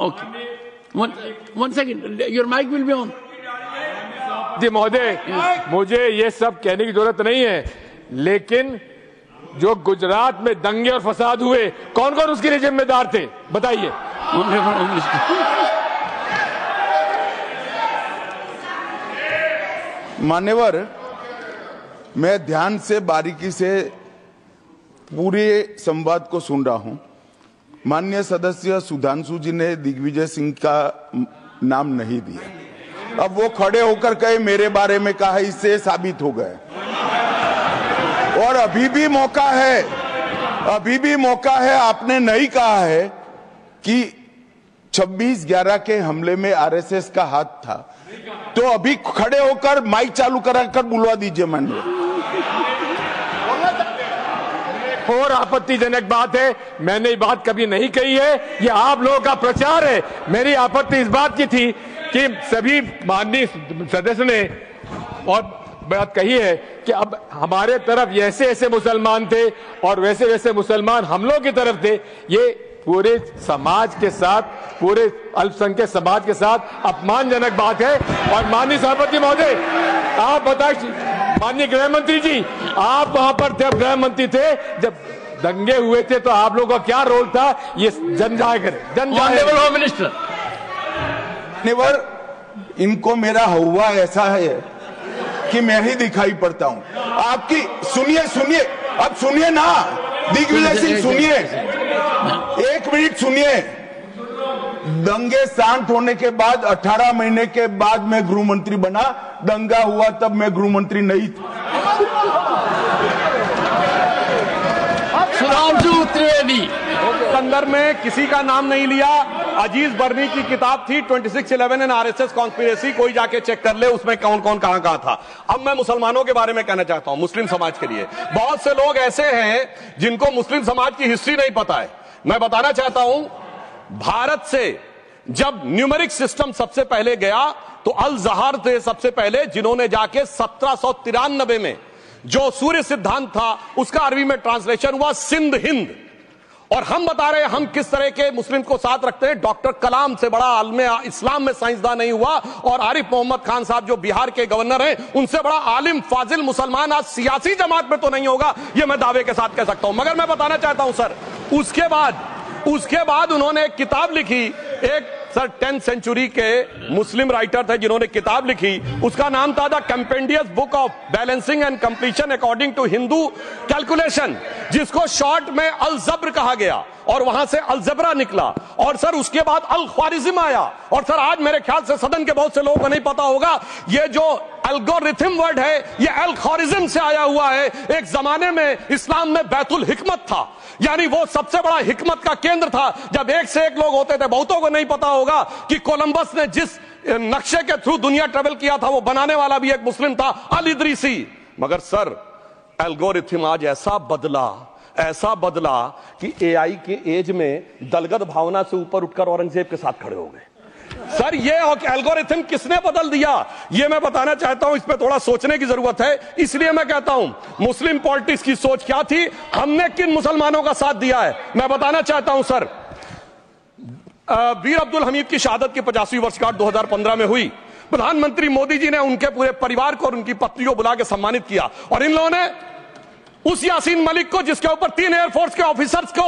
Okay, one second, your mike will be on. जी महोदय, मुझे ये सब कहने की जरूरत नहीं है, लेकिन जो गुजरात में दंगे और फसाद हुए, कौन कौन उसके लिए जिम्मेदार थे बताइए। मान्यवर, मैं ध्यान से बारीकी से पूरे संवाद को सुन रहा हूं। माननीय सदस्य सुधांशु जी ने दिग्विजय सिंह का नाम नहीं दिया। अब वो खड़े होकर कहे मेरे बारे में कहा, इससे साबित हो गए। और अभी भी मौका है, आपने नहीं कहा है कि 26/11 के हमले में आरएसएस का हाथ था, तो अभी खड़े होकर माइक चालू कराकर बुलवा दीजिए। माननीय, और आपत्तिजनक बात है, मैंने ये बात कभी नहीं कही है, ये आप लोगों का प्रचार है। मेरी आपत्ति इस बात की थी कि सभी माननीय सदस्य ने और बात कही है कि अब हमारे तरफ ऐसे ऐसे मुसलमान थे और वैसे वैसे मुसलमान हम लोग की तरफ थे। ये पूरे समाज के साथ, पूरे अल्पसंख्यक समाज के साथ अपमानजनक बात है। और माननीय सभापति महोदय, आप बताइए, माननीय गृह मंत्री जी, आप वहां पर थे, गृह मंत्री थे जब दंगे हुए थे, तो आप लोगों का क्या रोल था, ये जन जाएगा। मिनिस्टर, इनको मेरा हुआ ऐसा है कि मैं ही दिखाई पड़ता हूं। आपकी सुनिए, अब सुनिए ना दिग्विजय सिंह, सुनिए, 1 मिनट सुनिए। दंगे शांत होने के बाद 18 महीने के बाद मैं गृह मंत्री बना। दंगा हुआ तब मैं गृह मंत्री नहीं था। सुधांशु त्रिवेदी, संदर्भ में किसी का नाम नहीं लिया। अजीज बर्नी की किताब थी 2611 एंड आरएसएस कॉन्स्पिरेसी, कोई जाके चेक कर ले उसमें कौन कौन कहां कहां था। अब मैं मुसलमानों के बारे में कहना चाहता हूं, मुस्लिम समाज के लिए। बहुत से लोग ऐसे हैं जिनको मुस्लिम समाज की हिस्ट्री नहीं पता है। मैं बताना चाहता हूं, भारत से जब न्यूमेरिक सिस्टम सबसे पहले गया तो अल जहार थे सबसे पहले, जिन्होंने जाके 1793 में जो सूर्य सिद्धांत था उसका अरबी में ट्रांसलेशन हुआ सिंध हिंद। और हम बता रहे हैं हम किस तरह के मुस्लिम को साथ रखते हैं। डॉक्टर कलाम से बड़ा आलिम इस्लाम में साइंसदान नहीं हुआ, और आरिफ मोहम्मद खान साहब जो बिहार के गवर्नर हैं उनसे बड़ा आलिम फाजिल मुसलमान आज सियासी जमात में तो नहीं होगा, यह मैं दावे के साथ कह सकता हूं। मगर मैं बताना चाहता हूं सर, उसके बाद उन्होंने एक किताब लिखी, एक सर 10th सेंचुरी के मुस्लिम राइटर थे जिन्होंने किताब लिखी, उसका नाम था the compendious book of balancing and completion according to Hindu calculation, जिसको शॉर्ट में अल जब्र कहा गया, और वहां से अलजबरा निकला। और सर उसके बाद अल ख्वारिज्म आया। और सर आज मेरे ख्याल से सदन के बहुत से लोगों को नहीं पता होगा, ये जो एल्गोरिथम वर्ड है ये अल ख्वारिज्म से आया हुआ है। एक जमाने में इस्लाम में बैतुल हिकमत था, यानी वो सबसे बड़ा हिकमत का केंद्र था, जब एक से एक लोग होते थे। बहुतों को नहीं पता होगा कि कोलंबस ने जिस नक्शे के थ्रू दुनिया ट्रेवल किया था वो बनाने वाला भी एक मुस्लिम था, अल इदरीसी। मगर सर एल्गोरिथम आज ऐसा बदला कि एआई के एज में दलगत भावना से ऊपर उठकर औरंगजेब के साथ खड़े हो गए। सर ये एल्गोरिथम किसने बदल दिया, ये मैं बताना चाहता हूं। इस पे थोड़ा सोचने की जरूरत है। इसलिए मैं कहता हूं मुस्लिम पॉलिटिक्स की सोच क्या थी, हमने किन मुसलमानों का साथ दिया है, मैं बताना चाहता हूं। सर वीर अब्दुल हमीद की शहादत की 50वीं वर्षगांठ 2015 में हुई। प्रधानमंत्री मोदी जी ने उनके पूरे परिवार को और उनकी पत्नी को बुला के सम्मानित किया, और इन लोगों ने उस यासीन मलिक को, जिसके ऊपर 3 एयरफोर्स के ऑफिसर्स को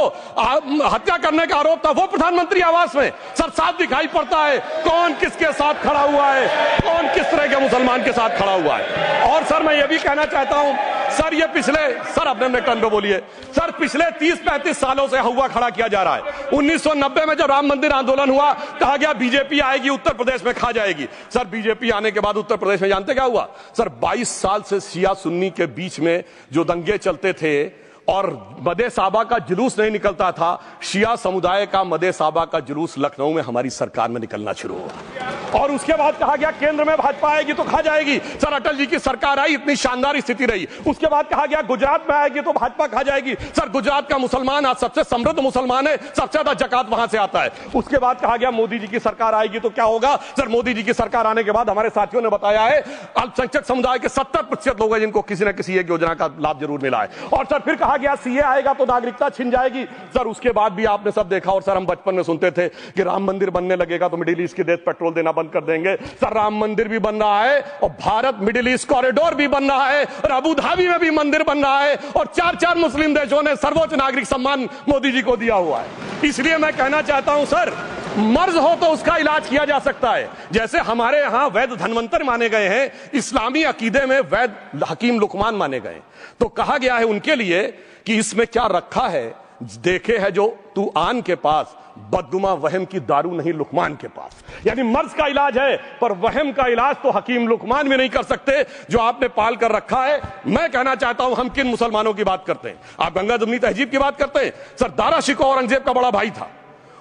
हत्या करने का आरोप था, वो प्रधानमंत्री आवास में। सर साफ दिखाई पड़ता है कौन किसके साथ खड़ा हुआ है, कौन किस तरह के मुसलमान के साथ खड़ा हुआ है। और सर मैं ये भी कहना चाहता हूं, सर ये सर अपने टर्न पे बोलिए। सर पिछले 30-35 सालों से हुआ खड़ा किया जा रहा है। 1990 में जब राम मंदिर आंदोलन हुआ, कहा गया बीजेपी आएगी उत्तर प्रदेश में खा जाएगी। सर बीजेपी आने के बाद उत्तर प्रदेश में जानते क्या हुआ? सर 22 साल से शिया सुन्नी के बीच में जो दंगे चलते थे और मदे साबा का जुलूस नहीं निकलता था, शिया समुदाय का मदे साबा का जुलूस लखनऊ में हमारी सरकार में निकलना शुरू हुआ। और उसके बाद कहा गया केंद्र में भाजपा आएगी तो खा जाएगी। सर अटल जी की सरकार आई, इतनी शानदार स्थिति रही। उसके बाद कहा गया गुजरात में आएगी तो भाजपा खा जाएगी। सर गुजरात का मुसलमान आज सबसे समृद्ध मुसलमान है, सबसे ज्यादा जकात वहां से आता है। उसके बाद कहा गया मोदी जी की सरकार आएगी तो क्या होगा? सर मोदी जी की सरकार आने के बाद हमारे साथियों ने बताया है अल्पसंख्यक समुदाय के 70% लोग हैं जिनको किसी न किसी एक योजना का लाभ जरूर मिला है। और सर फिर कहा गया सीए आएगा तो नागरिकता छिन जाएगी। सर उसके बाद भी आपने सब देखा, और सर हम बचपन में सुनते थे कि राम मंदिर बनने लगेगा तो मिडिल ईस्ट के देश पेट्रोल देना बंद कर देंगे। सर राम मंदिर भी बन रहा है, और भारत मिडिल ईस्ट कॉरिडोर भी बन रहा है, और अबू धाबी में भी मंदिर बन रहा है, और 4 मुस्लिम देशों ने सर्वोच्च नागरिक सम्मान मोदी जी को दिया हुआ है। इसलिए मैं कहना चाहता हूं सर, मर्ज हो तो उसका इलाज किया जा सकता है। जैसे हमारे यहां वैद धनवंतर माने गए हैं, इस्लामी अकीदे में वैद हकीम लुकमान माने गए, तो कहा गया है उनके लिए कि इसमें क्या रखा है, देखे है जो तू आन के पास, बदगुमा वहम की दारू नहीं लुकमान के पास। यानी मर्ज का इलाज है, पर वहम का इलाज तो हकीम लुकमान भी नहीं कर सकते जो आपने पाल कर रखा है। मैं कहना चाहता हूं हम किन मुसलमानों की बात करते हैं? आप गंगा जमुनी तहजीब की बात करते हैं। सर दारा शिकोह औरंगजेब का बड़ा भाई था,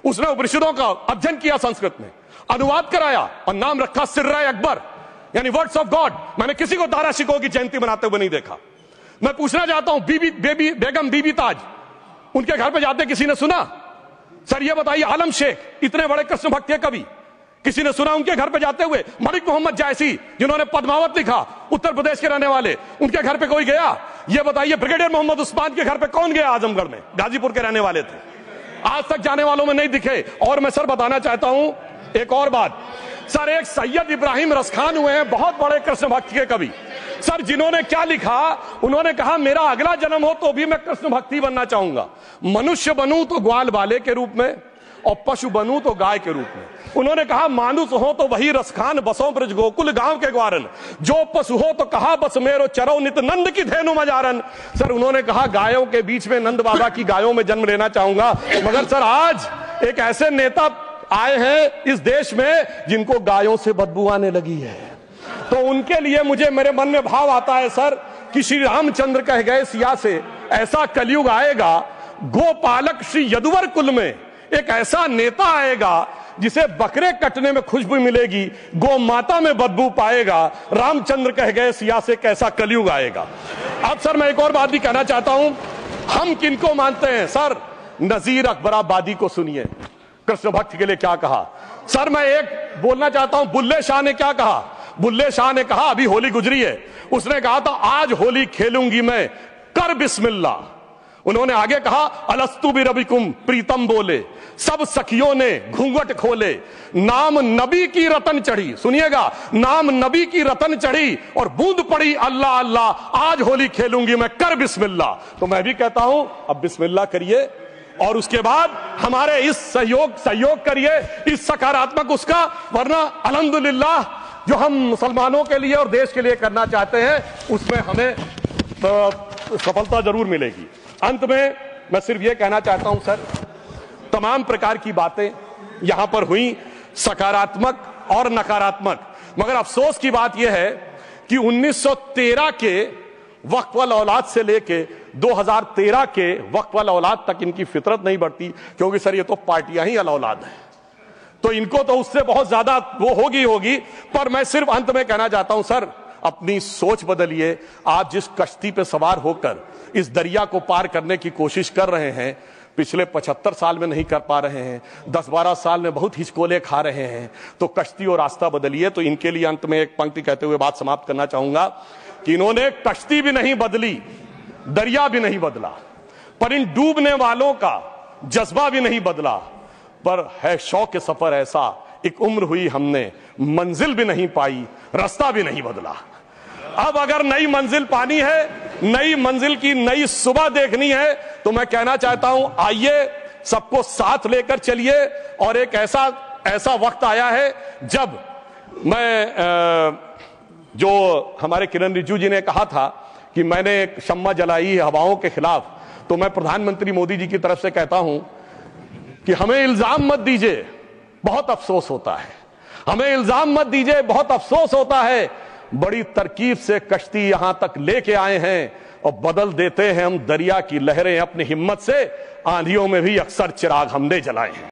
उसने उपनिषदों का अध्ययन किया, संस्कृत में अनुवाद कराया और नाम रखा सिर्रा अकबर, यानी वर्ड्स ऑफ गॉड। मैंने किसी को दारा शिकोह की जयंती बनाते हुए नहीं देखा। मैं पूछना चाहता हूं बेगम बीबी ताज, उनके घर पे जाते किसी ने सुना? सर ये बताइए, आलम शेख इतने बड़े कृष्ण भक्त के कवि, किसी ने सुना उनके घर पे जाते हुए? मलिक मोहम्मद जायसी जिन्होंने पद्मावत लिखा, उत्तर प्रदेश के रहने वाले, उनके घर पे कोई गया? ये बताइए ब्रिगेडियर मोहम्मद उस्मान के घर पे कौन गया? आजमगढ़ में, गाजीपुर के रहने वाले थे, आज तक जाने वालों में नहीं दिखे। और मैं सर बताना चाहता हूं एक और बात, सर एक सैयद इब्राहिम रसखान हुए हैं, बहुत बड़े कृष्ण भक्त के कवि। सर जिन्होंने क्या लिखा, उन्होंने कहा मेरा अगला जन्म हो तो भी मैं कृष्ण भक्ति बनना चाहूंगा, मनुष्य बनूं तो ग्वाल बाले के रूप में, और पशु बनूं तो गाय के रूप में। उन्होंने कहा मानुस हो तो वही रसखान, बसों ब्रज गोकुल गांव के ग्वारन, जो पशु हो तो कहा बस मेरो चरो नित नंद की धेनु मजारन। सर उन्होंने कहा गायों के बीच में नंद बाबा की गायों में जन्म लेना चाहूंगा। मगर सर आज एक ऐसे नेता आए हैं इस देश में जिनको गायों से बदबू आने लगी है, तो उनके लिए मुझे मेरे मन में भाव आता है सर कि श्री रामचंद्र कह गए सिया से, ऐसा कलयुग आएगा गोपालक श्री यदुवर कुल में एक ऐसा नेता आएगा जिसे बकरे कटने में खुशबू मिलेगी, गौ माता में बदबू पाएगा। रामचंद्र कह गए सिया से कैसा कलयुग आएगा। अब सर मैं एक और बात भी कहना चाहता हूं, हम किनको मानते हैं सर? नजीर अकबराबादी को सुनिए, कृष्ण भक्त के लिए क्या कहा। सर मैं एक बोलना चाहता हूं, बुल्ले शाह ने क्या कहा? बुल्ले शाह ने कहा, अभी होली गुजरी है, उसने कहा था आज होली खेलूंगी मैं, कर बिस्मिल्लाह। उन्होंने आगे कहा, अलस्तु बिरबिकुम, प्रीतम बोले, सब सखियों ने घूंघट खोले, नाम नबी की रतन चढ़ी, सुनिएगा, नाम नबी की रतन चढ़ी और बूंद पड़ी अल्लाह अल्लाह, आज होली खेलूंगी मैं, कर बिस्मिल्लाह। तो मैं भी कहता हूं अब बिस्मिल्लाह करिए और उसके बाद हमारे इस सहयोग करिए, इस सकारात्मक उसका, वरना अल्हम्दुलिल्लाह जो हम मुसलमानों के लिए और देश के लिए करना चाहते हैं उसमें हमें सफलता जरूर मिलेगी। अंत में मैं सिर्फ यह कहना चाहता हूं सर, तमाम प्रकार की बातें यहां पर हुई, सकारात्मक और नकारात्मक, मगर अफसोस की बात यह है कि 1913 के वक्फ वाल औलाद से लेके 2013 के वक्फ वाल औलाद तक इनकी फितरत नहीं बढ़ती, क्योंकि सर ये तो पार्टियां ही अल औलाद है, तो इनको तो उससे बहुत ज्यादा वो होगी। पर मैं सिर्फ अंत में कहना चाहता हूं सर, अपनी सोच बदलिए। आप जिस कश्ती पे सवार होकर इस दरिया को पार करने की कोशिश कर रहे हैं, पिछले 75 साल में नहीं कर पा रहे हैं, 10-12 साल में बहुत हिचकोले खा रहे हैं, तो कश्ती और रास्ता बदलिए। तो इनके लिए अंत में एक पंक्ति कहते हुए बात समाप्त करना चाहूंगा कि इन्होंने कश्ती भी नहीं बदली, दरिया भी नहीं बदला, पर इन डूबने वालों का जज्बा भी नहीं बदला, पर है शौक सफर ऐसा, एक उम्र हुई हमने, मंजिल भी नहीं पाई, रास्ता भी नहीं बदला। अब अगर नई मंजिल पानी है, नई मंजिल की नई सुबह देखनी है, तो मैं कहना चाहता हूं आइए सबको साथ लेकर चलिए। और एक ऐसा वक्त आया है जब मैं जो हमारे किरण रिजिजू जी ने कहा था कि मैंने शम्मा जलाई हवाओं के खिलाफ, तो मैं प्रधानमंत्री मोदी जी की तरफ से कहता हूं कि हमें इल्जाम मत दीजिए, बहुत अफसोस होता है, हमें इल्जाम मत दीजिए, बहुत अफसोस होता है। बड़ी तरकीब से कश्ती यहां तक लेके आए हैं और बदल देते हैं हम दरिया की लहरें अपनी हिम्मत से, आंधियों में भी अक्सर चिराग हमने जलाए हैं।